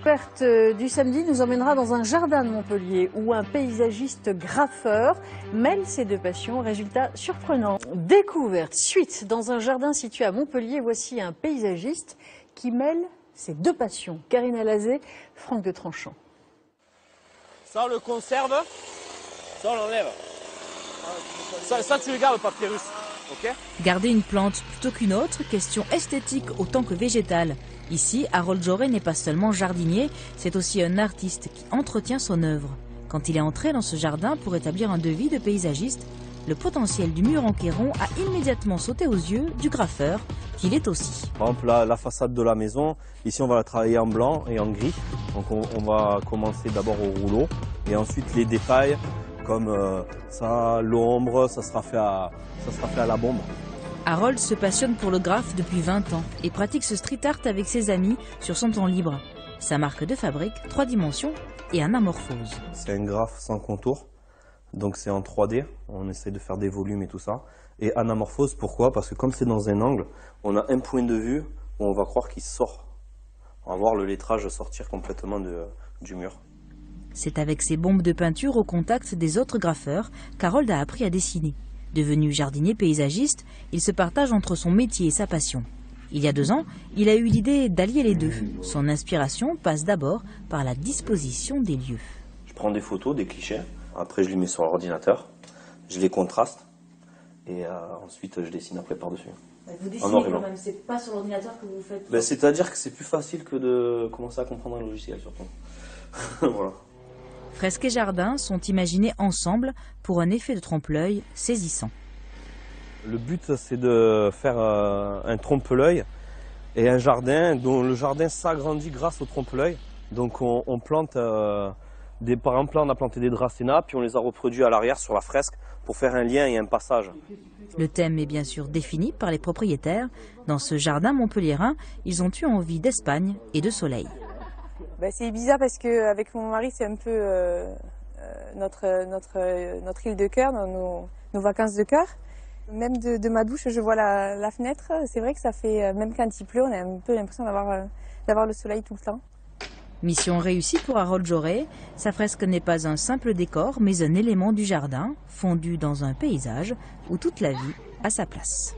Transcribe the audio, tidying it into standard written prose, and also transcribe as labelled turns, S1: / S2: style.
S1: découverte du samedi nous emmènera dans un jardin de Montpellier où un paysagiste graffeur mêle ses deux passions. Résultat surprenant. Découverte, suite, dans un jardin situé à Montpellier, voici un paysagiste qui mêle ses deux passions. Karina Lazé, Franck de Tranchant.
S2: Ça on le conserve, ça on l'enlève. Ça tu le gardes, le papyrus. Okay.
S3: Garder une plante plutôt qu'une autre, question esthétique autant que végétale. Ici, Harold Joré n'est pas seulement jardinier, c'est aussi un artiste qui entretient son œuvre. Quand il est entré dans ce jardin pour établir un devis de paysagiste, le potentiel du mur en Queyron a immédiatement sauté aux yeux du graffeur, qu'il est aussi.
S4: Par exemple, la façade de la maison, ici on va la travailler en blanc et en gris. Donc on va commencer d'abord au rouleau et ensuite les détails comme ça, l'ombre, ça sera fait à la bombe.
S3: Harold se passionne pour le graphe depuis 20 ans et pratique ce street art avec ses amis sur son temps libre. Sa marque de fabrique, 3 dimensions et anamorphose.
S4: C'est un graphe sans contour, donc c'est en 3D, on essaie de faire des volumes et tout ça. Et anamorphose, pourquoi? Parce que comme c'est dans un angle, on a un point de vue où on va croire qu'il sort. On va voir le lettrage sortir complètement du mur.
S3: C'est avec ses bombes de peinture au contact des autres graffeurs qu'Harold a appris à dessiner. Devenu jardinier paysagiste, il se partage entre son métier et sa passion. Il y a 2 ans, il a eu l'idée d'allier les deux. Son inspiration passe d'abord par la disposition des lieux.
S4: Je prends des photos, des clichés, après je les mets sur l'ordinateur, je les contraste et ensuite je dessine après par-dessus.
S3: Vous dessinez quand même, c'est pas sur l'ordinateur que vous faites.
S4: Ben, c'est-à-dire que c'est plus facile que de commencer à comprendre un logiciel surtout. Voilà.
S3: Fresques et jardins sont imaginés ensemble pour un effet de trompe-l'œil saisissant.
S4: Le but, c'est de faire un trompe-l'œil et un jardin dont le jardin s'agrandit grâce au trompe-l'œil. Donc on plante, par exemple là on a planté des dracénas, puis on les a reproduits à l'arrière sur la fresque pour faire un lien et un passage.
S3: Le thème est bien sûr défini par les propriétaires. Dans ce jardin montpelliérain, ils ont eu envie d'Espagne et de soleil.
S5: C'est bizarre parce qu'avec mon mari, c'est un peu notre île de cœur, nos vacances de cœur. Même de ma douche, je vois la fenêtre. C'est vrai que ça fait, même quand il pleut, on a un peu l'impression d'avoir le soleil tout le temps.
S3: Mission réussie pour Harold Joré. Sa fresque n'est pas un simple décor, mais un élément du jardin, fondu dans un paysage où toute la vie a sa place.